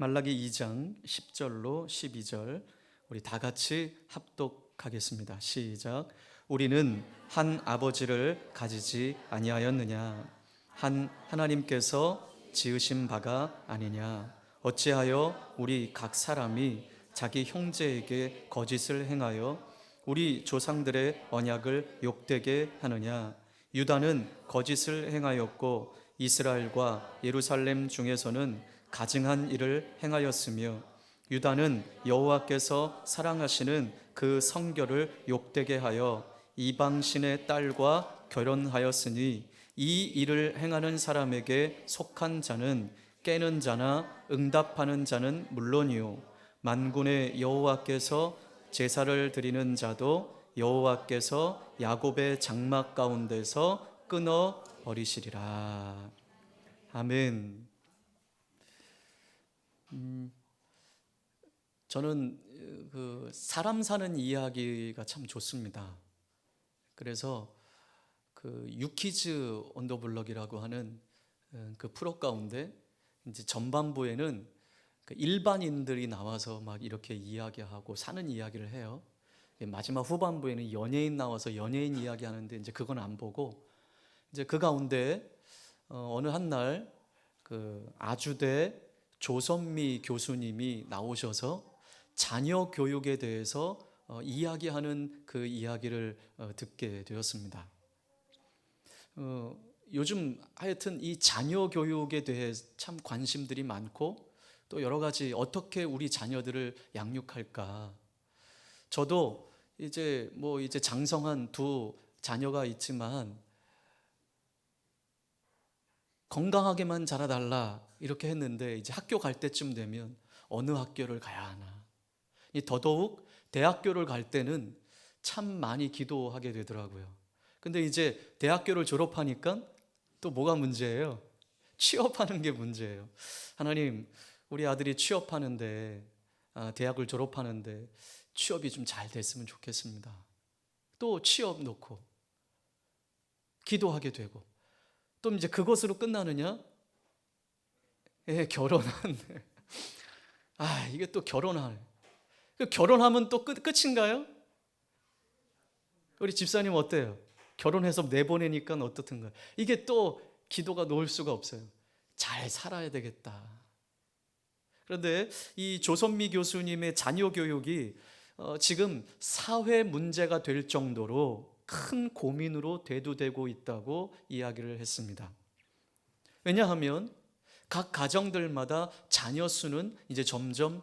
말라기 2장 10절로 12절 우리 다 같이 합독하겠습니다. 시작. 우리는 한 아버지를 가지지 아니하였느냐? 한 하나님께서 지으신 바가 아니냐? 어찌하여 우리 각 사람이 자기 형제에게 거짓을 행하여 우리 조상들의 언약을 욕되게 하느냐? 유다는 거짓을 행하였고 이스라엘과 예루살렘 중에서는 가증한 일을 행하였으며 유다는 여호와께서 사랑하시는 그 성결을 욕되게 하여 이방신의 딸과 결혼하였으니 이 일을 행하는 사람에게 속한 자는 깨는 자나 응답하는 자는 물론이요 만군의 여호와께서 제사를 드리는 자도 여호와께서 야곱의 장막 가운데서 끊어 버리시리라. 아멘. 저는 그 사람 사는 이야기가 참 좋습니다. 그래서 그 유키즈 온 더 블럭이라고 하는 그 프로 가운데 이제 전반부에는 그 일반인들이 나와서 막 이렇게 이야기하고 사는 이야기를 해요. 마지막 후반부에는 연예인 나와서 연예인 이야기하는데 이제 그건 안 보고 이제 그 가운데 어느 한 날 그 아주대 조선미 교수님이 나오셔서 자녀 교육에 대해서 이야기하는 그 이야기를 듣게 되었습니다. 요즘 하여튼 이 자녀 교육에 대해 참 관심들이 많고 또 여러 가지 어떻게 우리 자녀들을 양육할까. 저도 이제 장성한 두 자녀가 있지만 건강하게만 자라달라 이렇게 했는데 이제 학교 갈 때쯤 되면 어느 학교를 가야 하나. 더더욱 대학교를 갈 때는 참 많이 기도하게 되더라고요. 근데 이제 대학교를 졸업하니까 또 뭐가 문제예요? 취업하는 게 문제예요. 하나님, 우리 아들이 취업하는데 대학을 졸업하는데 취업이 좀 잘 됐으면 좋겠습니다. 또 취업 놓고 기도하게 되고 또 이제 그것으로 끝나느냐? 결혼하는데 이게 또 결혼하네. 결혼하면 또 끝인가요? 우리 집사님 어때요? 결혼해서 내보내니까 어떻든가. 이게 또 기도가 놓을 수가 없어요. 잘 살아야 되겠다. 그런데 이 조선미 교수님의 자녀 교육이 지금 사회 문제가 될 정도로 큰 고민으로 대두되고 있다고 이야기를 했습니다. 왜냐하면 각 가정들마다 자녀 수는 이제 점점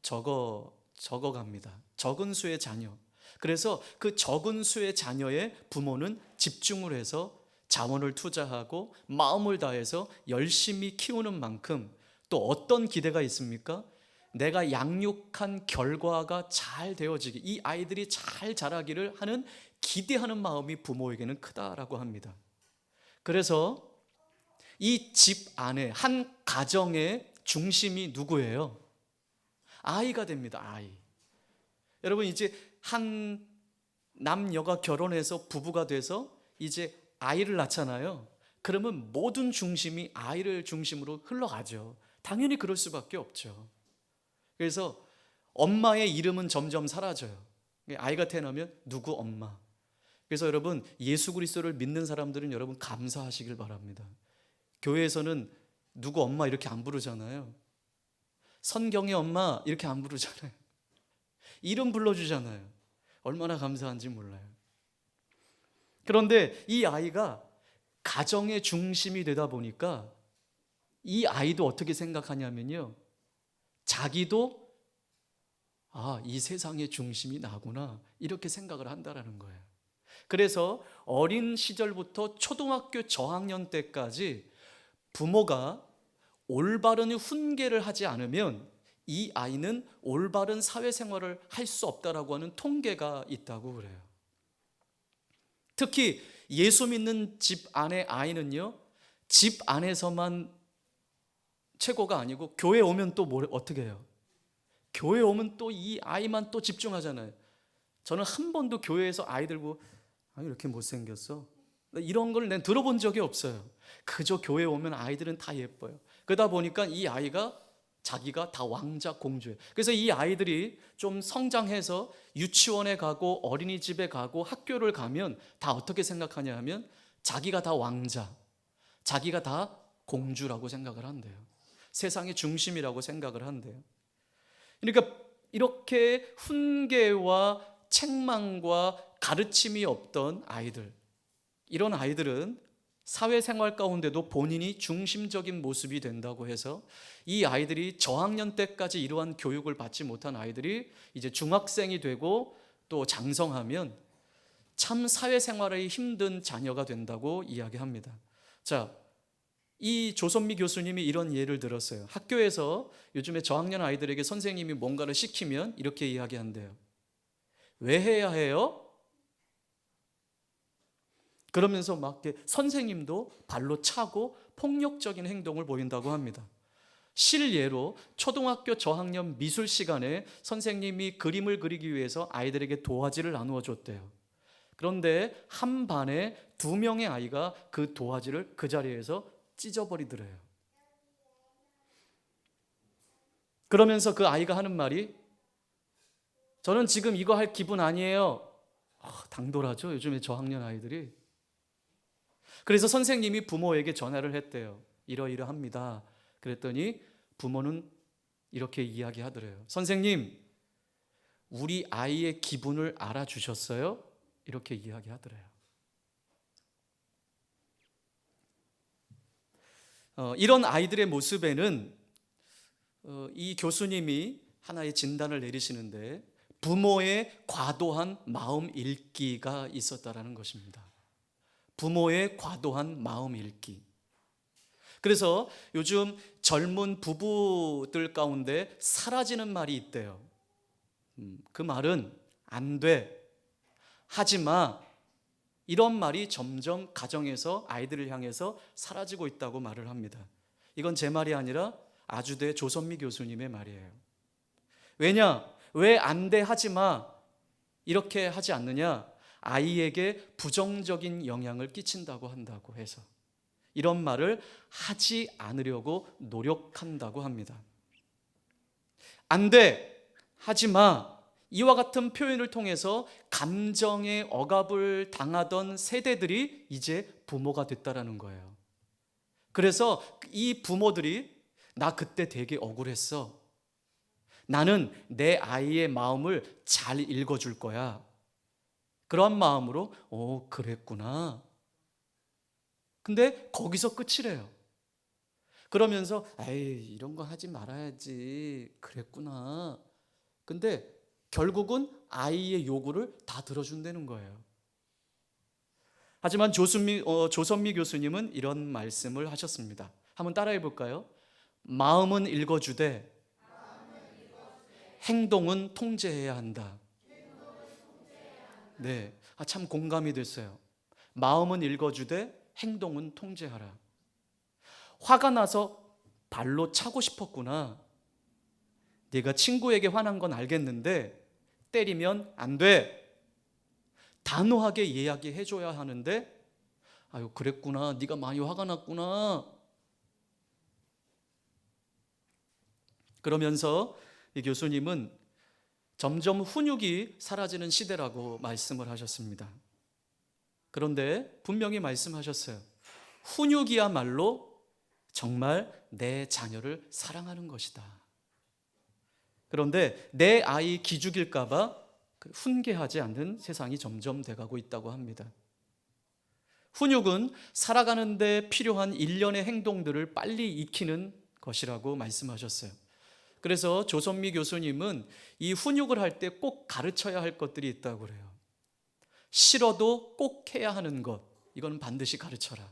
적어갑니다. 적은 수의 자녀. 그래서 그 적은 수의 자녀의 부모는 집중을 해서 자원을 투자하고 마음을 다해서 열심히 키우는 만큼 또 어떤 기대가 있습니까? 내가 양육한 결과가 잘 되어지기, 이 아이들이 잘 자라기를 하는 기대하는 마음이 부모에게는 크다라고 합니다. 그래서 이 집 안에 한 가정의 중심이 누구예요? 아이가 됩니다. 아이. 여러분 이제 한 남녀가 결혼해서 부부가 돼서 이제 아이를 낳잖아요. 그러면 모든 중심이 아이를 중심으로 흘러가죠. 당연히 그럴 수밖에 없죠. 그래서 엄마의 이름은 점점 사라져요. 아이가 태어나면 누구 엄마. 그래서 여러분 예수 그리스도를 믿는 사람들은 여러분 감사하시길 바랍니다. 교회에서는 누구 엄마 이렇게 안 부르잖아요. 선경의 엄마 이렇게 안 부르잖아요. 이름 불러주잖아요. 얼마나 감사한지 몰라요. 그런데 이 아이가 가정의 중심이 되다 보니까 이 아이도 어떻게 생각하냐면요, 자기도 이 세상의 중심이 나구나 이렇게 생각을 한다라는 거예요. 그래서 어린 시절부터 초등학교 저학년 때까지 부모가 올바른 훈계를 하지 않으면 이 아이는 올바른 사회생활을 할 수 없다라고 하는 통계가 있다고 그래요. 특히 예수 믿는 집 안의 아이는요, 집 안에서만 최고가 아니고 교회 오면 또 어떻게 해요? 교회 오면 또 이 아이만 또 집중하잖아요. 저는 한 번도 교회에서 아이 들고 이렇게 못생겼어 이런 걸 난 들어본 적이 없어요. 그저 교회 오면 아이들은 다 예뻐요. 그러다 보니까 이 아이가 자기가 다 왕자 공주예요. 그래서 이 아이들이 좀 성장해서 유치원에 가고 어린이집에 가고 학교를 가면 다 어떻게 생각하냐 하면 자기가 다 왕자, 자기가 다 공주라고 생각을 한대요. 세상의 중심이라고 생각을 한대요. 그러니까 이렇게 훈계와 책망과 가르침이 없던 아이들, 이런 아이들은 사회생활 가운데도 본인이 중심적인 모습이 된다고 해서 이 아이들이 저학년 때까지 이러한 교육을 받지 못한 아이들이 이제 중학생이 되고 또 장성하면 참 사회생활이 힘든 자녀가 된다고 이야기합니다. 자, 이 조선미 교수님이 이런 예를 들었어요. 학교에서 요즘에 저학년 아이들에게 선생님이 뭔가를 시키면 이렇게 이야기한대요. 왜 해야 해요? 그러면서 막 선생님도 발로 차고 폭력적인 행동을 보인다고 합니다. 실예로 초등학교 저학년 미술 시간에 선생님이 그림을 그리기 위해서 아이들에게 도화지를 나누어 줬대요. 그런데 한 반에 2명의 아이가 그 도화지를 그 자리에서 찢어버리더래요. 그러면서 그 아이가 하는 말이 저는 지금 이거 할 기분 아니에요. 당돌하죠, 요즘에 저학년 아이들이. 그래서 선생님이 부모에게 전화를 했대요. 이러이러합니다. 그랬더니 부모는 이렇게 이야기하더래요. 선생님, 우리 아이의 기분을 알아주셨어요? 이렇게 이야기하더래요. 이런 아이들의 모습에는 이 교수님이 하나의 진단을 내리시는데 부모의 과도한 마음 읽기가 있었다라는 것입니다. 부모의 과도한 마음 읽기. 그래서 요즘 젊은 부부들 가운데 사라지는 말이 있대요. 그 말은 안 돼, 하지 마, 이런 말이 점점 가정에서 아이들을 향해서 사라지고 있다고 말을 합니다. 이건 제 말이 아니라 아주대 조선미 교수님의 말이에요. 왜냐? 왜 안 돼, 하지 마 이렇게 하지 않느냐? 아이에게 부정적인 영향을 끼친다고 한다고 해서 이런 말을 하지 않으려고 노력한다고 합니다. 안 돼, 하지 마, 이와 같은 표현을 통해서 감정의 억압을 당하던 세대들이 이제 부모가 됐다라는 거예요. 그래서 이 부모들이 나 그때 되게 억울했어, 나는 내 아이의 마음을 잘 읽어줄 거야, 그런 마음으로 그랬구나. 근데 거기서 끝이래요. 그러면서 에이, 이런 거 하지 말아야지, 그랬구나. 근데 결국은 아이의 요구를 다 들어준다는 거예요. 하지만 조선미 교수님은 이런 말씀을 하셨습니다. 한번 따라해 볼까요? 마음은 읽어주되 행동은 통제해야 한다. 네, 참 공감이 됐어요. 마음은 읽어주되 행동은 통제하라. 화가 나서 발로 차고 싶었구나. 네가 친구에게 화난 건 알겠는데 때리면 안 돼. 단호하게 이야기해 줘야 하는데 아유, 그랬구나, 네가 많이 화가 났구나. 그러면서 이 교수님은 점점 훈육이 사라지는 시대라고 말씀을 하셨습니다. 그런데 분명히 말씀하셨어요. 훈육이야말로 정말 내 자녀를 사랑하는 것이다. 그런데 내 아이 기죽일까 봐 훈계하지 않는 세상이 점점 돼가고 있다고 합니다. 훈육은 살아가는 데 필요한 일련의 행동들을 빨리 익히는 것이라고 말씀하셨어요. 그래서 조선미 교수님은 이 훈육을 할 때 꼭 가르쳐야 할 것들이 있다고 그래요. 싫어도 꼭 해야 하는 것, 이건 반드시 가르쳐라.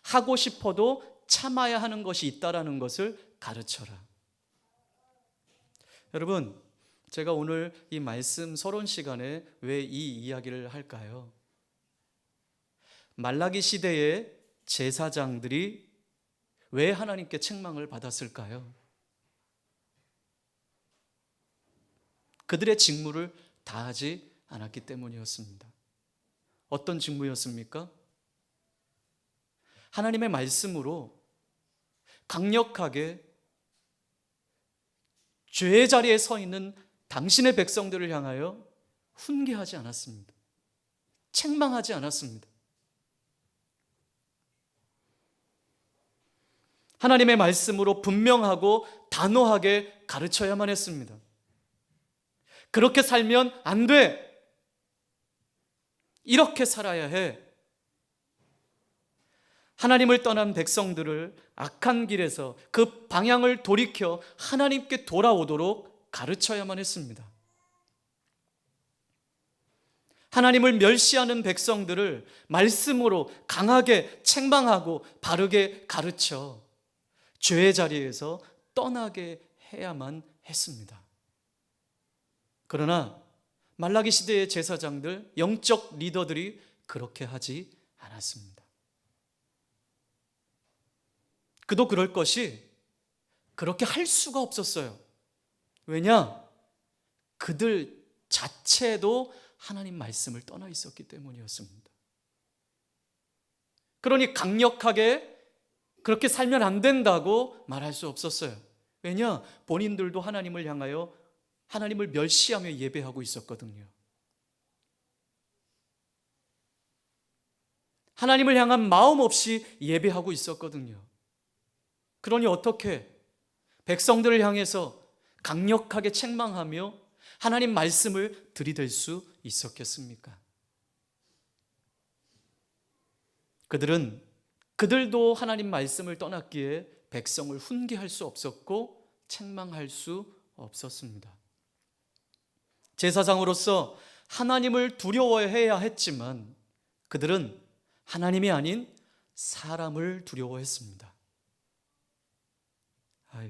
하고 싶어도 참아야 하는 것이 있다라는 것을 가르쳐라. 여러분, 제가 오늘 이 말씀 서론 시간에 왜 이 이야기를 할까요? 말라기 시대의 제사장들이 왜 하나님께 책망을 받았을까요? 그들의 직무를 다하지 않았기 때문이었습니다. 어떤 직무였습니까? 하나님의 말씀으로 강력하게 죄의 자리에 서 있는 당신의 백성들을 향하여 훈계하지 않았습니다. 책망하지 않았습니다. 하나님의 말씀으로 분명하고 단호하게 가르쳐야만 했습니다. 그렇게 살면 안 돼. 이렇게 살아야 해. 하나님을 떠난 백성들을 악한 길에서 그 방향을 돌이켜 하나님께 돌아오도록 가르쳐야만 했습니다. 하나님을 멸시하는 백성들을 말씀으로 강하게 책망하고 바르게 가르쳐 죄의 자리에서 떠나게 해야만 했습니다. 그러나 말라기 시대의 제사장들, 영적 리더들이 그렇게 하지 않았습니다. 그도 그럴 것이 그렇게 할 수가 없었어요. 왜냐? 그들 자체도 하나님 말씀을 떠나 있었기 때문이었습니다. 그러니 강력하게 그렇게 살면 안 된다고 말할 수 없었어요. 왜냐? 본인들도 하나님을 향하여 하나님을 멸시하며 예배하고 있었거든요. 하나님을 향한 마음 없이 예배하고 있었거든요. 그러니 어떻게 백성들을 향해서 강력하게 책망하며 하나님 말씀을 들이댈 수 있었겠습니까? 그들도 하나님 말씀을 떠났기에 백성을 훈계할 수 없었고 책망할 수 없었습니다. 제사장으로서 하나님을 두려워해야 했지만 그들은 하나님이 아닌 사람을 두려워했습니다.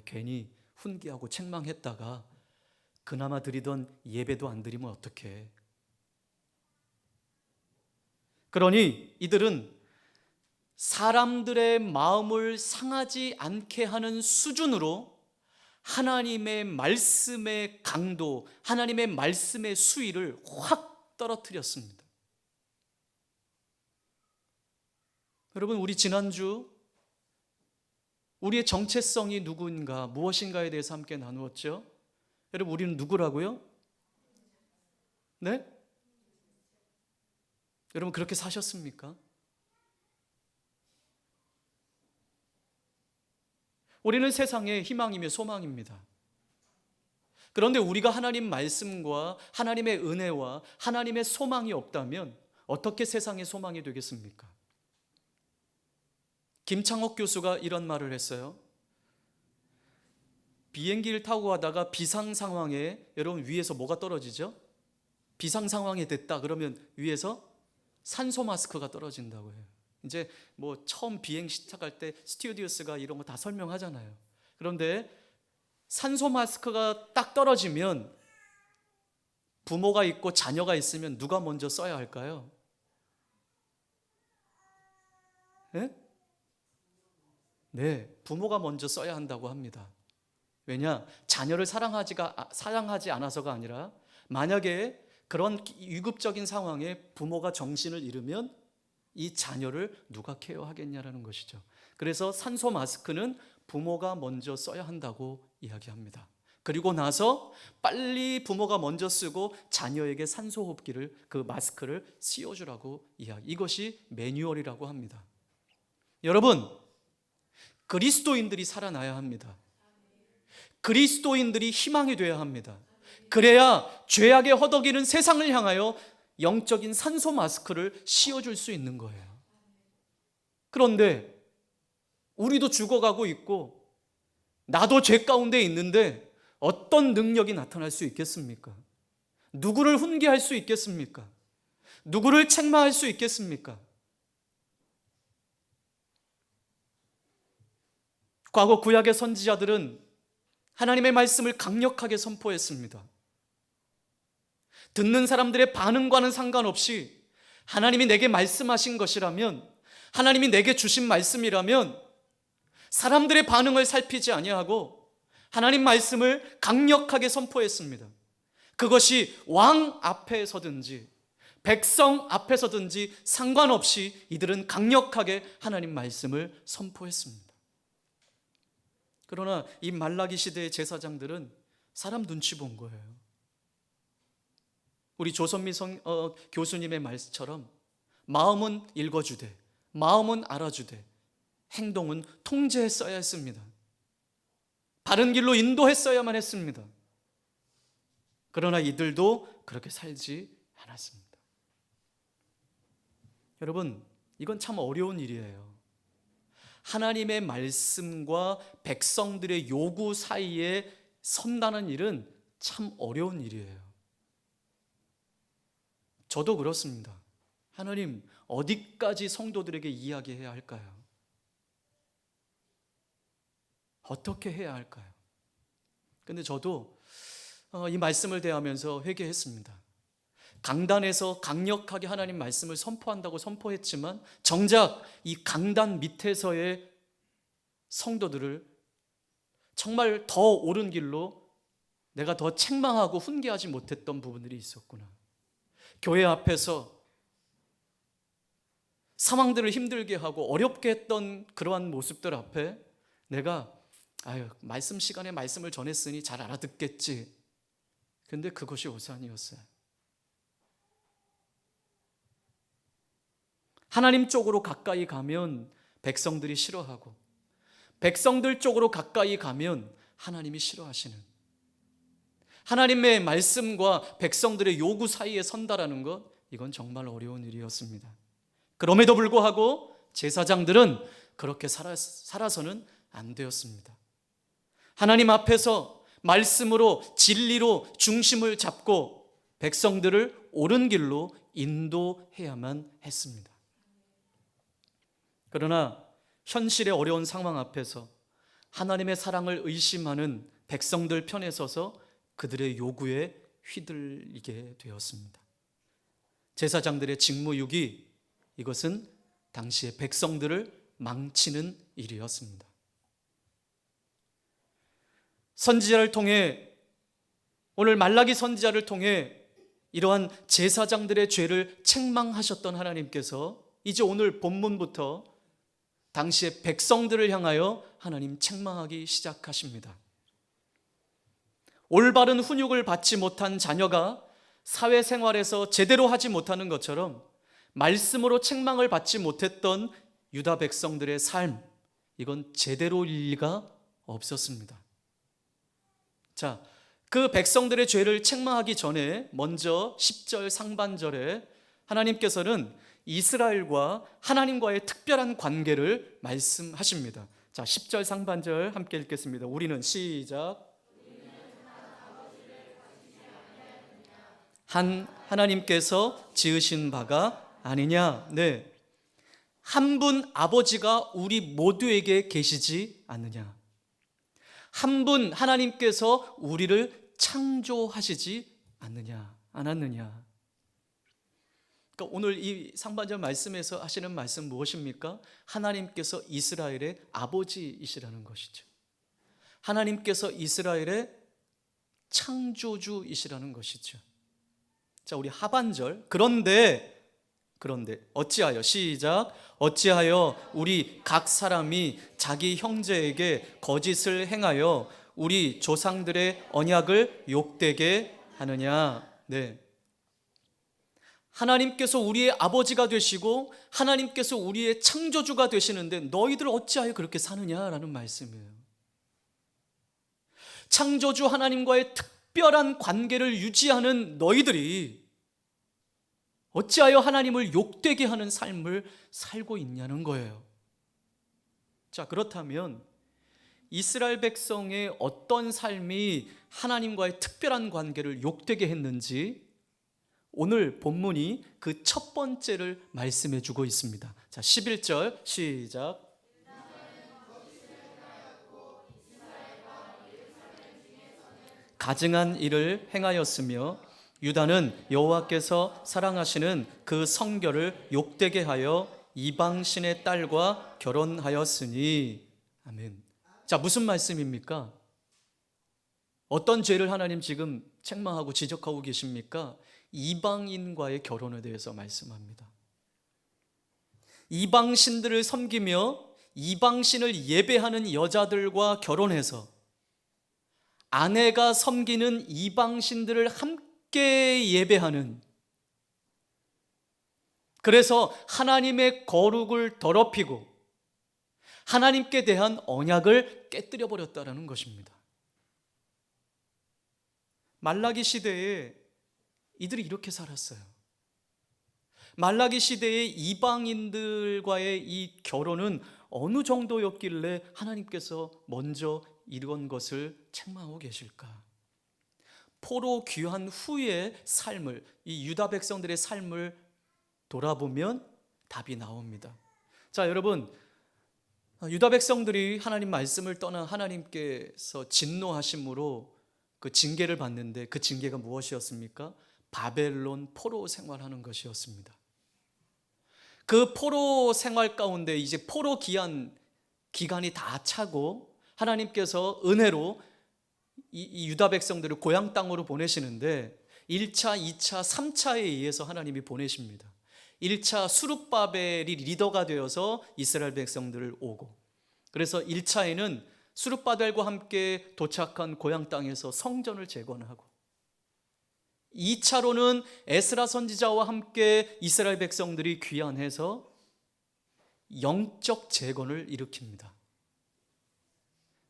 괜히 훈계하고 책망했다가 그나마 드리던 예배도 안 드리면 어떡해. 그러니 이들은 사람들의 마음을 상하지 않게 하는 수준으로 하나님의 말씀의 강도, 하나님의 말씀의 수위를 확 떨어뜨렸습니다. 여러분, 우리 지난주 우리의 정체성이 누구인가, 무엇인가에 대해서 함께 나누었죠? 여러분, 우리는 누구라고요? 네? 여러분, 그렇게 사셨습니까? 우리는 세상의 희망이며 소망입니다. 그런데 우리가 하나님 말씀과 하나님의 은혜와 하나님의 소망이 없다면 어떻게 세상의 소망이 되겠습니까? 김창옥 교수가 이런 말을 했어요. 비행기를 타고 가다가 비상 상황에 여러분 위에서 뭐가 떨어지죠? 비상 상황이 됐다 그러면 위에서 산소 마스크가 떨어진다고 해요. 이제 뭐 처음 비행 시작할 때 스튜어디오스가 이런 거 다 설명하잖아요. 그런데 산소 마스크가 딱 떨어지면 부모가 있고 자녀가 있으면 누가 먼저 써야 할까요? 네, 부모가 먼저 써야 한다고 합니다. 왜냐? 자녀를 사랑하지 않아서가 아니라 만약에 그런 위급적인 상황에 부모가 정신을 잃으면 이 자녀를 누가 케어하겠냐라는 것이죠. 그래서 산소 마스크는 부모가 먼저 써야 한다고 이야기합니다. 그리고 나서 빨리 부모가 먼저 쓰고 자녀에게 산소호흡기를, 그 마스크를 씌워주라고 이야기. 이것이 매뉴얼이라고 합니다. 여러분, 그리스도인들이 살아나야 합니다. 그리스도인들이 희망이 되어야 합니다. 그래야 죄악에 허덕이는 세상을 향하여 영적인 산소 마스크를 씌워줄 수 있는 거예요. 그런데 우리도 죽어가고 있고 나도 죄 가운데 있는데 어떤 능력이 나타날 수 있겠습니까? 누구를 훈계할 수 있겠습니까? 누구를 책망할 수 있겠습니까? 과거 구약의 선지자들은 하나님의 말씀을 강력하게 선포했습니다. 듣는 사람들의 반응과는 상관없이 하나님이 내게 말씀하신 것이라면, 하나님이 내게 주신 말씀이라면 사람들의 반응을 살피지 아니하고 하나님 말씀을 강력하게 선포했습니다. 그것이 왕 앞에서든지 백성 앞에서든지 상관없이 이들은 강력하게 하나님 말씀을 선포했습니다. 그러나 이 말라기 시대의 제사장들은 사람 눈치 본 거예요. 우리 조선미 교수님의 말씀처럼 마음은 읽어주되, 마음은 알아주되, 행동은 통제했어야 했습니다. 바른 길로 인도했어야만 했습니다. 그러나 이들도 그렇게 살지 않았습니다. 여러분, 이건 참 어려운 일이에요. 하나님의 말씀과 백성들의 요구 사이에 선다는 일은 참 어려운 일이에요. 저도 그렇습니다. 하나님, 어디까지 성도들에게 이야기해야 할까요? 어떻게 해야 할까요? 근데 저도 이 말씀을 대하면서 회개했습니다. 강단에서 강력하게 하나님 말씀을 선포한다고 선포했지만 정작 이 강단 밑에서의 성도들을 정말 더 옳은 길로 내가 더 책망하고 훈계하지 못했던 부분들이 있었구나. 교회 앞에서 상황들을 힘들게 하고 어렵게 했던 그러한 모습들 앞에 내가 말씀 시간에 말씀을 전했으니 잘 알아듣겠지. 근데 그것이 오산이었어요. 하나님 쪽으로 가까이 가면 백성들이 싫어하고, 백성들 쪽으로 가까이 가면 하나님이 싫어하시는, 하나님의 말씀과 백성들의 요구 사이에 선다라는 것, 이건 정말 어려운 일이었습니다. 그럼에도 불구하고 제사장들은 그렇게 살아서는 안 되었습니다. 하나님 앞에서 말씀으로, 진리로 중심을 잡고 백성들을 옳은 길로 인도해야만 했습니다. 그러나 현실의 어려운 상황 앞에서 하나님의 사랑을 의심하는 백성들 편에 서서 그들의 요구에 휘둘리게 되었습니다. 제사장들의 직무유기, 이것은 당시의 백성들을 망치는 일이었습니다. 선지자를 통해, 오늘 말라기 선지자를 통해 이러한 제사장들의 죄를 책망하셨던 하나님께서 이제 오늘 본문부터 당시의 백성들을 향하여 하나님 책망하기 시작하십니다. 올바른 훈육을 받지 못한 자녀가 사회생활에서 제대로 하지 못하는 것처럼 말씀으로 책망을 받지 못했던 유다 백성들의 삶, 이건 제대로일 리가 없었습니다. 자, 그 백성들의 죄를 책망하기 전에 먼저 10절 상반절에 하나님께서는 이스라엘과 하나님과의 특별한 관계를 말씀하십니다. 자, 10절 상반절 함께 읽겠습니다. 우리는 시작. 한 하나님께서 지으신 바가 아니냐. 네, 한 분 아버지가 우리 모두에게 계시지 않느냐. 한 분 하나님께서 우리를 창조하시지 않았느냐. 그러니까 오늘 이 상반절 말씀에서 하시는 말씀 무엇입니까? 하나님께서 이스라엘의 아버지이시라는 것이죠. 하나님께서 이스라엘의 창조주이시라는 것이죠. 자, 우리 하반절. 그런데 어찌하여, 시작. 어찌하여 우리 각 사람이 자기 형제에게 거짓을 행하여 우리 조상들의 언약을 욕되게 하느냐. 네, 하나님께서 우리의 아버지가 되시고 하나님께서 우리의 창조주가 되시는데 너희들 어찌하여 그렇게 사느냐라는 말씀이에요. 창조주 하나님과의 특별한 관계를 유지하는 너희들이 어찌하여 하나님을 욕되게 하는 삶을 살고 있냐는 거예요. 자, 그렇다면 이스라엘 백성의 어떤 삶이 하나님과의 특별한 관계를 욕되게 했는지 오늘 본문이 그 첫 번째를 말씀해 주고 있습니다. 자, 11절 시작. 가증한 일을 행하였으며 유다는 여호와께서 사랑하시는 그 성결을 욕되게 하여 이방신의 딸과 결혼하였으니. 아멘. 자, 무슨 말씀입니까? 어떤 죄를 하나님 지금 책망하고 지적하고 계십니까? 이방인과의 결혼에 대해서 말씀합니다. 이방신들을 섬기며 이방신을 예배하는 여자들과 결혼해서 아내가 섬기는 이방신들을 함께 예배하는, 그래서 하나님의 거룩을 더럽히고 하나님께 대한 언약을 깨뜨려 버렸다는 것입니다. 말라기 시대에 이들이 이렇게 살았어요. 말라기 시대의 이방인들과의 이 결혼은 어느 정도였길래 하나님께서 먼저 이런 것을 책망하고 계실까? 포로 귀환 후의 삶을, 이 유다 백성들의 삶을 돌아보면 답이 나옵니다. 자, 여러분, 유다 백성들이 하나님 말씀을 떠나 하나님께서 진노하심으로 그 징계를 받는데, 그 징계가 무엇이었습니까? 바벨론 포로 생활하는 것이었습니다. 그 포로 생활 가운데 이제 포로 기간이 다 차고 하나님께서 은혜로 이 유다 백성들을 고향 땅으로 보내시는데 1차, 2차, 3차에 의해서 하나님이 보내십니다. 1차 수룹바벨이 리더가 되어서 이스라엘 백성들을 오고, 그래서 1차에는 수룹바벨과 함께 도착한 고향 땅에서 성전을 재건하고, 2차로는 에스라 선지자와 함께 이스라엘 백성들이 귀환해서 영적 재건을 일으킵니다.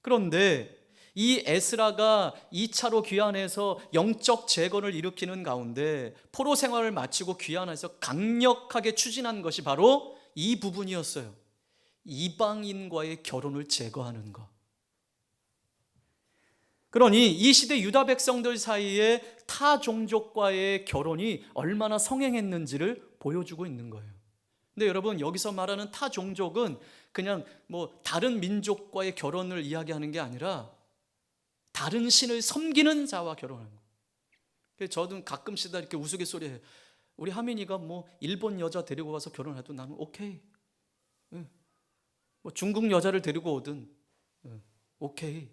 그런데 이 에스라가 2차로 귀환해서 영적 재건을 일으키는 가운데 포로 생활을 마치고 귀환해서 강력하게 추진한 것이 바로 이 부분이었어요. 이방인과의 결혼을 제거하는 것. 그러니 이 시대 유다 백성들 사이에 타 종족과의 결혼이 얼마나 성행했는지를 보여주고 있는 거예요. 근데 여러분, 여기서 말하는 타 종족은 그냥 다른 민족과의 결혼을 이야기하는 게 아니라 다른 신을 섬기는 자와 결혼하는 거예요. 저도 가끔씩 이렇게 우스갯소리해요. 우리 하민이가 일본 여자 데리고 와서 결혼해도 나는 오케이. 중국 여자를 데리고 오든 오케이.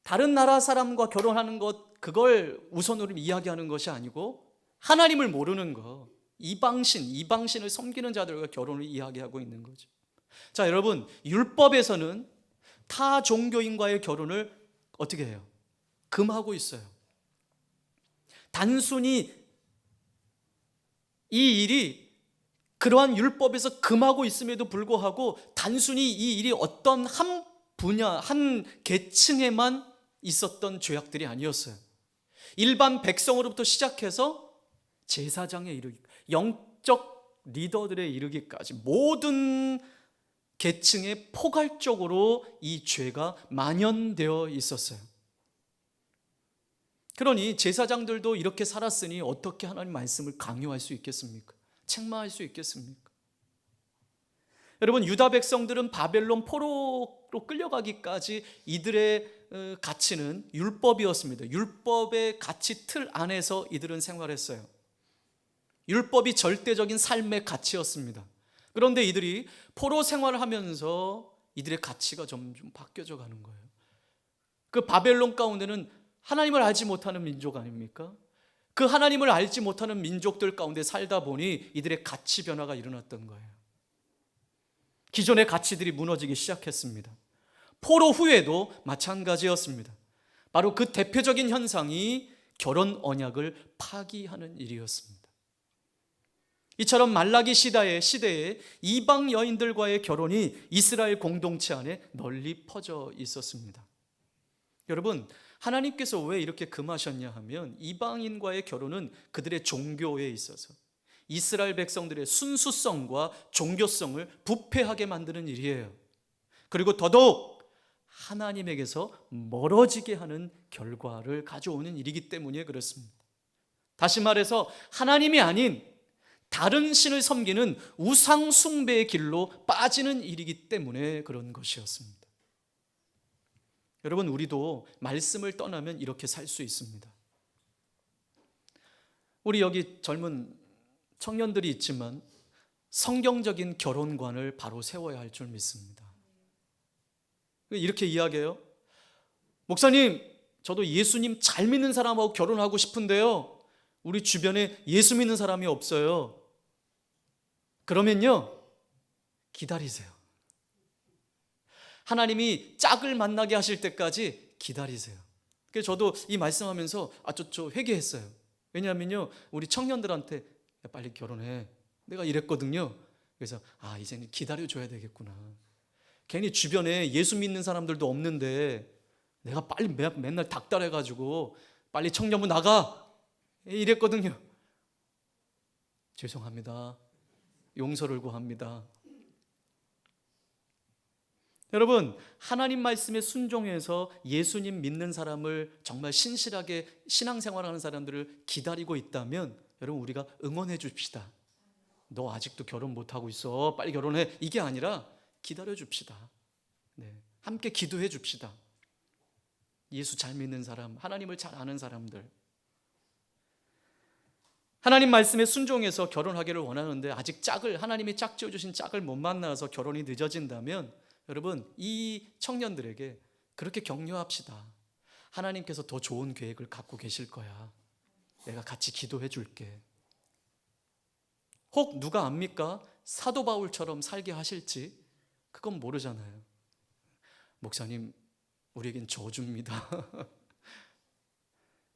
다른 나라 사람과 결혼하는 것, 그걸 우선으로 이야기하는 것이 아니고 하나님을 모르는 것, 이방신을 섬기는 자들과 결혼을 이야기하고 있는 거죠. 자, 여러분, 율법에서는 타 종교인과의 결혼을 어떻게 해요? 금하고 있어요. 단순히 이 일이 그러한 율법에서 금하고 있음에도 불구하고 단순히 이 일이 어떤 한 분야, 한 계층에만 있었던 죄악들이 아니었어요. 일반 백성으로부터 시작해서 제사장에 이르기, 영적 리더들에 이르기까지 모든 계층에 포괄적으로 이 죄가 만연되어 있었어요. 그러니 제사장들도 이렇게 살았으니 어떻게 하나님 말씀을 강요할 수 있겠습니까? 책망할 수 있겠습니까? 여러분, 유다 백성들은 바벨론 포로로 끌려가기까지 이들의 가치는 율법이었습니다. 율법의 가치 틀 안에서 이들은 생활했어요. 율법이 절대적인 삶의 가치였습니다. 그런데 이들이 포로 생활을 하면서 이들의 가치가 점점 바뀌어져 가는 거예요. 그 바벨론 가운데는 하나님을 알지 못하는 민족 아닙니까? 그 하나님을 알지 못하는 민족들 가운데 살다 보니 이들의 가치 변화가 일어났던 거예요. 기존의 가치들이 무너지기 시작했습니다. 포로 후에도 마찬가지였습니다. 바로 그 대표적인 현상이 결혼 언약을 파기하는 일이었습니다. 이처럼 말라기 시대에 이방 여인들과의 결혼이 이스라엘 공동체 안에 널리 퍼져 있었습니다. 여러분, 하나님께서 왜 이렇게 금하셨냐 하면 이방인과의 결혼은 그들의 종교에 있어서 이스라엘 백성들의 순수성과 종교성을 부패하게 만드는 일이에요. 그리고 더더욱 하나님에게서 멀어지게 하는 결과를 가져오는 일이기 때문에 그렇습니다. 다시 말해서 하나님이 아닌 다른 신을 섬기는 우상 숭배의 길로 빠지는 일이기 때문에 그런 것이었습니다. 여러분, 우리도 말씀을 떠나면 이렇게 살 수 있습니다. 우리 여기 젊은 청년들이 있지만 성경적인 결혼관을 바로 세워야 할 줄 믿습니다. 이렇게 이야기해요. 목사님, 저도 예수님 잘 믿는 사람하고 결혼하고 싶은데요, 우리 주변에 예수 믿는 사람이 없어요. 그러면요, 기다리세요. 하나님이 짝을 만나게 하실 때까지 기다리세요. 그래서 저도 이 말씀하면서 저 회개했어요. 왜냐하면요, 우리 청년들한테 야, 빨리 결혼해, 내가 이랬거든요. 그래서 이제는 기다려줘야 되겠구나. 괜히 주변에 예수 믿는 사람들도 없는데 내가 빨리 맨날 닥달해가지고 빨리 청년부 나가 이랬거든요. 죄송합니다. 용서를 구합니다. 여러분, 하나님 말씀에 순종해서 예수님 믿는 사람을 정말 신실하게 신앙생활하는 사람들을 기다리고 있다면 여러분, 우리가 응원해 줍시다. 너 아직도 결혼 못하고 있어, 빨리 결혼해, 이게 아니라 기다려 줍시다. 네, 함께 기도해 줍시다. 예수 잘 믿는 사람, 하나님을 잘 아는 사람들, 하나님 말씀에 순종해서 결혼하기를 원하는데 아직 하나님이 짝지어 주신 짝을 못 만나서 결혼이 늦어진다면 여러분, 이 청년들에게 그렇게 격려합시다. 하나님께서 더 좋은 계획을 갖고 계실 거야. 내가 같이 기도해 줄게. 혹 누가 압니까? 사도 바울처럼 살게 하실지 그건 모르잖아요. 목사님, 우리에겐 저주입니다.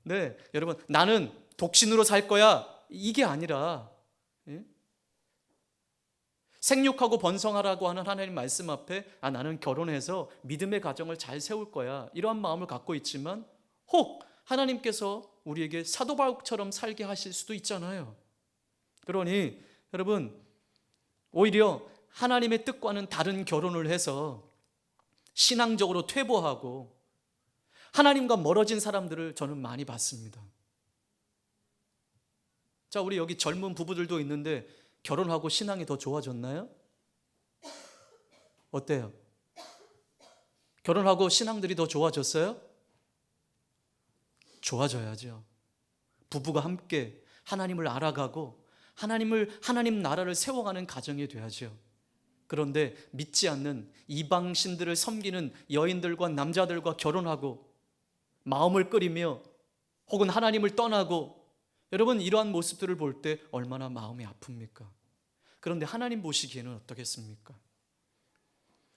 네, 여러분, 나는 독신으로 살 거야, 이게 아니라 생육하고 번성하라고 하는 하나님 말씀 앞에 나는 결혼해서 믿음의 가정을 잘 세울 거야, 이러한 마음을 갖고 있지만 혹 하나님께서 우리에게 사도 바울처럼 살게 하실 수도 있잖아요. 그러니 여러분, 오히려 하나님의 뜻과는 다른 결혼을 해서 신앙적으로 퇴보하고 하나님과 멀어진 사람들을 저는 많이 봤습니다. 자, 우리 여기 젊은 부부들도 있는데 결혼하고 신앙이 더 좋아졌나요? 어때요? 결혼하고 신앙들이 더 좋아졌어요? 좋아져야죠. 부부가 함께 하나님을 알아가고 하나님 나라를 세워가는 가정이 돼야죠. 그런데 믿지 않는 이방 신들을 섬기는 여인들과 남자들과 결혼하고 마음을 끓이며 혹은 하나님을 떠나고, 여러분, 이러한 모습들을 볼 때 얼마나 마음이 아픕니까? 그런데 하나님 보시기에는 어떻겠습니까?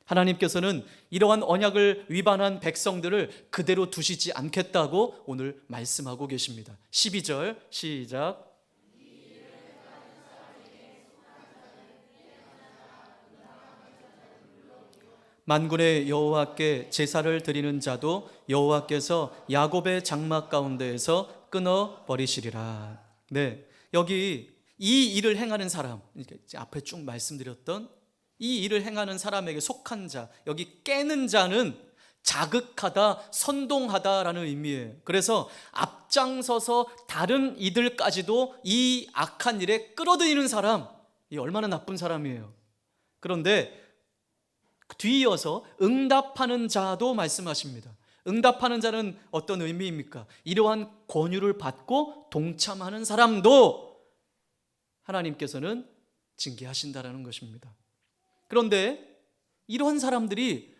하나님께서는 이러한 언약을 위반한 백성들을 그대로 두시지 않겠다고 오늘 말씀하고 계십니다. 12절 시작. 만군의 여호와께 제사를 드리는 자도 여호와께서 야곱의 장막 가운데에서 끊어 버리시리라. 네, 여기 이 일을 행하는 사람, 앞에 쭉 말씀드렸던 이 일을 행하는 사람에게 속한 자, 여기 깨는 자는 자극하다, 선동하다라는 의미예요. 그래서 앞장서서 다른 이들까지도 이 악한 일에 끌어들이는 사람, 이 얼마나 나쁜 사람이에요. 그런데 뒤이어서 응답하는 자도 말씀하십니다. 응답하는 자는 어떤 의미입니까? 이러한 권유를 받고 동참하는 사람도 하나님께서는 징계하신다라는 것입니다. 그런데 이러한 사람들이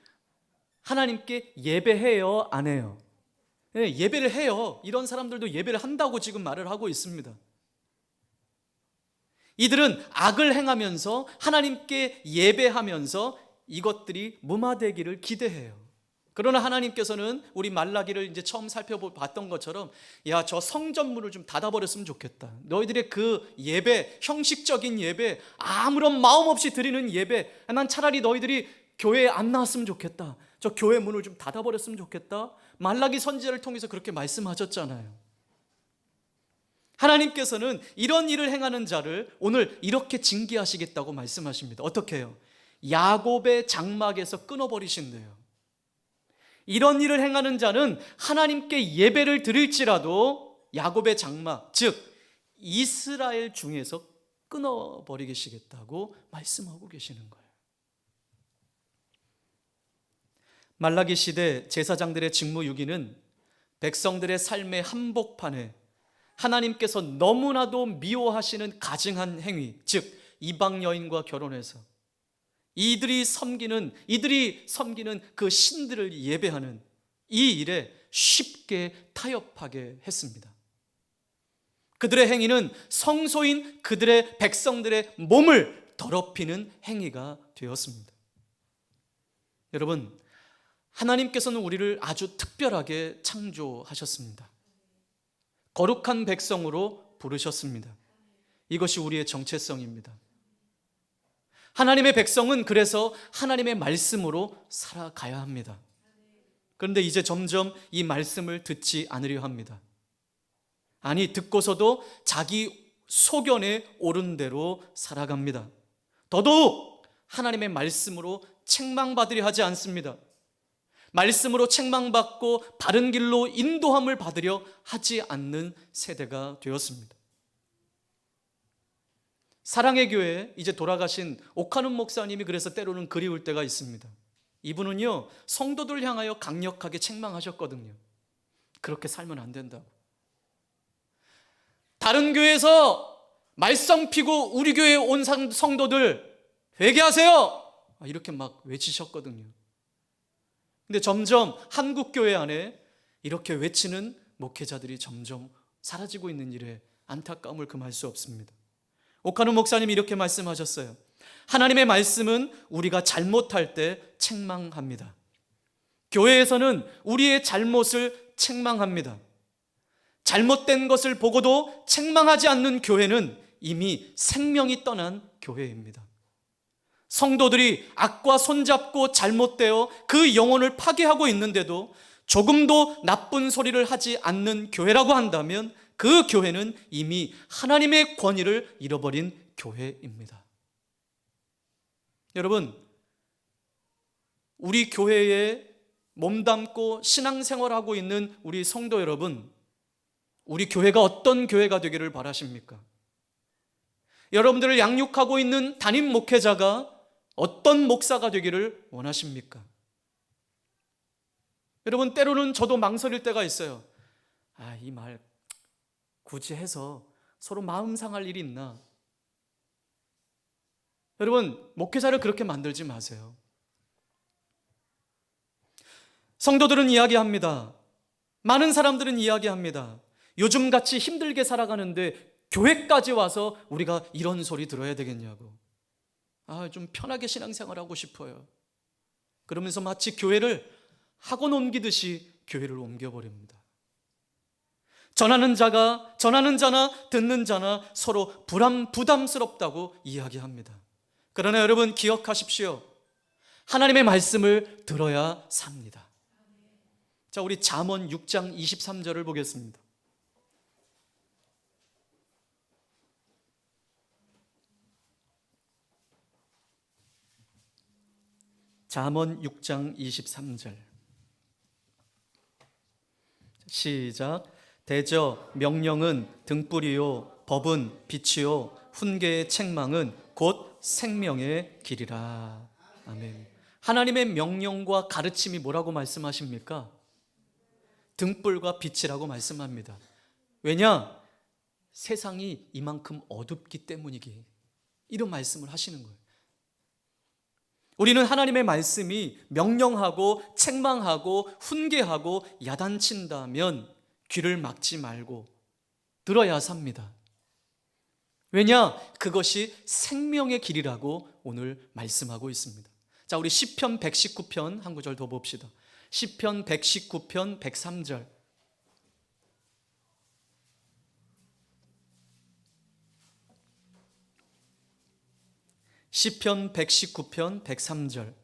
하나님께 예배해요, 안 해요? 네, 예배를 해요. 이런 사람들도 예배를 한다고 지금 말을 하고 있습니다. 이들은 악을 행하면서 하나님께 예배하면서 이것들이 무마되기를 기대해요. 그러나 하나님께서는 우리 말라기를 이제 처음 살펴봤던 것처럼 야, 저 성전문을 좀 닫아버렸으면 좋겠다. 너희들의 그 예배, 형식적인 예배, 아무런 마음 없이 드리는 예배, 난 차라리 너희들이 교회에 안 나왔으면 좋겠다. 저 교회 문을 좀 닫아버렸으면 좋겠다. 말라기 선지자를 통해서 그렇게 말씀하셨잖아요. 하나님께서는 이런 일을 행하는 자를 오늘 이렇게 징계하시겠다고 말씀하십니다. 어떻게 해요? 야곱의 장막에서 끊어버리신대요. 이런 일을 행하는 자는 하나님께 예배를 드릴지라도 야곱의 장막, 즉 이스라엘 중에서 끊어버리시겠다고 말씀하고 계시는 거예요. 말라기 시대 제사장들의 직무유기는 백성들의 삶의 한복판에 하나님께서 너무나도 미워하시는 가증한 행위, 즉 이방 여인과 결혼해서 이들이 섬기는 그 신들을 예배하는 이 일에 쉽게 타협하게 했습니다. 그들의 행위는 성소인 그들의 백성들의 몸을 더럽히는 행위가 되었습니다. 여러분, 하나님께서는 우리를 아주 특별하게 창조하셨습니다. 거룩한 백성으로 부르셨습니다. 이것이 우리의 정체성입니다. 하나님의 백성은 그래서 하나님의 말씀으로 살아가야 합니다. 그런데 이제 점점 이 말씀을 듣지 않으려 합니다. 아니, 듣고서도 자기 소견에 옳은 대로 살아갑니다. 더더욱 하나님의 말씀으로 책망받으려 하지 않습니다. 말씀으로 책망받고 바른 길로 인도함을 받으려 하지 않는 세대가 되었습니다. 사랑의 교회 이제 돌아가신 오카눈 목사님이 그래서 때로는 그리울 때가 있습니다. 이분은요, 성도들 향하여 강력하게 책망하셨거든요. 그렇게 살면 안 된다고. 다른 교회에서 말썽 피고 우리 교회에 온 성도들 회개하세요! 이렇게 막 외치셨거든요. 근데 점점 한국 교회 안에 이렇게 외치는 목회자들이 점점 사라지고 있는 일에 안타까움을 금할 수 없습니다. 오카눈 목사님이 이렇게 말씀하셨어요. 하나님의 말씀은 우리가 잘못할 때 책망합니다. 교회에서는 우리의 잘못을 책망합니다. 잘못된 것을 보고도 책망하지 않는 교회는 이미 생명이 떠난 교회입니다. 성도들이 악과 손잡고 잘못되어 그 영혼을 파괴하고 있는데도 조금도 나쁜 소리를 하지 않는 교회라고 한다면 그 교회는 이미 하나님의 권위를 잃어버린 교회입니다. 여러분, 우리 교회에 몸담고 신앙생활하고 있는 우리 성도 여러분, 우리 교회가 어떤 교회가 되기를 바라십니까? 여러분들을 양육하고 있는 담임 목회자가 어떤 목사가 되기를 원하십니까? 여러분, 때로는 저도 망설일 때가 있어요. 이 말 굳이 해서 서로 마음 상할 일이 있나? 여러분, 목회자를 그렇게 만들지 마세요. 성도들은 이야기합니다. 많은 사람들은 이야기합니다. 요즘같이 힘들게 살아가는데 교회까지 와서 우리가 이런 소리 들어야 되겠냐고. 좀 편하게 신앙생활하고 싶어요. 그러면서 마치 교회를 학원 옮기듯이 교회를 옮겨버립니다. 전하는 자나 듣는 자나 서로 부담스럽다고 이야기합니다. 그러나 여러분 기억하십시오. 하나님의 말씀을 들어야 삽니다. 자, 우리 잠언 6장 23절을 보겠습니다. 잠언 6장 23절 시작. 대저 명령은 등불이요 법은 빛이요 훈계의 책망은 곧 생명의 길이라. 아멘. 하나님의 명령과 가르침이 뭐라고 말씀하십니까? 등불과 빛이라고 말씀합니다. 왜냐? 세상이 이만큼 어둡기 때문이기. 이런 말씀을 하시는 거예요. 우리는 하나님의 말씀이 명령하고 책망하고 훈계하고 야단친다면 귀를 막지 말고 들어야 삽니다. 왜냐? 그것이 생명의 길이라고 오늘 말씀하고 있습니다. 자, 우리 시편 119편 한 구절 더 봅시다. 시편 119편 103절. 시편 119편 103절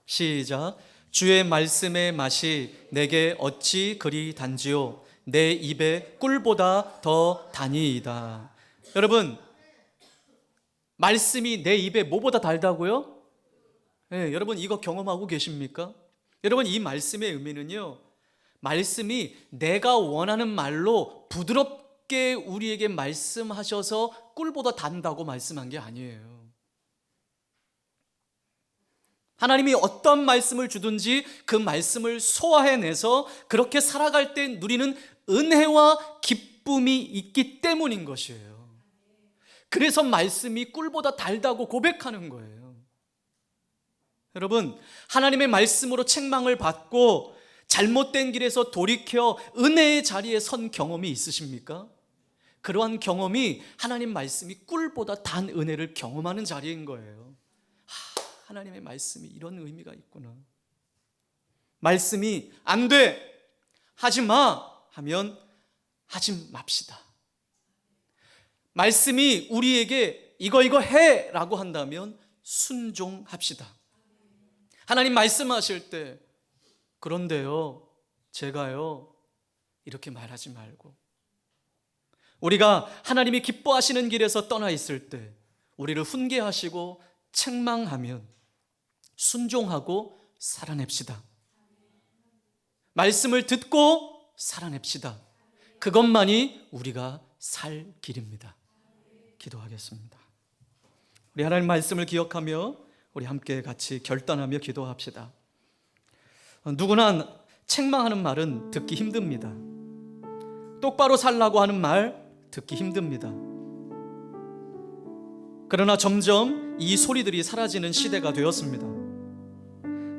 시작. 주의 말씀의 맛이 내게 어찌 그리 단지요 내 입에 꿀보다 더 다니이다. 여러분, 말씀이 내 입에 뭐보다 달다고요? 네, 여러분 이거 경험하고 계십니까? 여러분, 이 말씀의 의미는요, 말씀이 내가 원하는 말로 부드럽게 우리에게 말씀하셔서 꿀보다 단다고 말씀한 게 아니에요. 하나님이 어떤 말씀을 주든지 그 말씀을 소화해내서 그렇게 살아갈 때 누리는 은혜와 기쁨이 있기 때문인 것이에요. 그래서 말씀이 꿀보다 달다고 고백하는 거예요. 여러분, 하나님의 말씀으로 책망을 받고 잘못된 길에서 돌이켜 은혜의 자리에 선 경험이 있으십니까? 그러한 경험이 하나님 말씀이 꿀보다 단 은혜를 경험하는 자리인 거예요. 하나님의 말씀이 이런 의미가 있구나. 말씀이 안 돼, 하지 마 하면 하지 맙시다. 말씀이 우리에게 이거 해 라고 한다면 순종합시다. 하나님 말씀하실 때 그런데요, 제가요, 이렇게 말하지 말고, 우리가 하나님이 기뻐하시는 길에서 떠나 있을 때 우리를 훈계하시고 책망하면 순종하고 살아냅시다. 말씀을 듣고 살아냅시다. 그것만이 우리가 살 길입니다. 기도하겠습니다. 우리 하나님 말씀을 기억하며 우리 함께 같이 결단하며 기도합시다. 누구나 책망하는 말은 듣기 힘듭니다. 똑바로 살라고 하는 말 듣기 힘듭니다. 그러나 점점 이 소리들이 사라지는 시대가 되었습니다.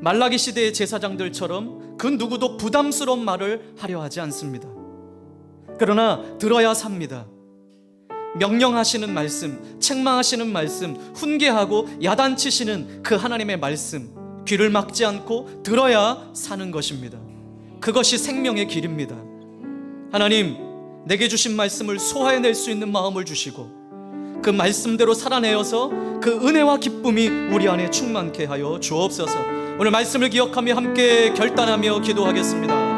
말라기 시대의 제사장들처럼 그 누구도 부담스러운 말을 하려 하지 않습니다. 그러나 들어야 삽니다. 명령하시는 말씀, 책망하시는 말씀, 훈계하고 야단치시는 그 하나님의 말씀, 귀를 막지 않고 들어야 사는 것입니다. 그것이 생명의 길입니다. 하나님, 내게 주신 말씀을 소화해낼 수 있는 마음을 주시고 그 말씀대로 살아내어서 그 은혜와 기쁨이 우리 안에 충만케 하여 주옵소서. 오늘 말씀을 기억하며 함께 결단하며 기도하겠습니다.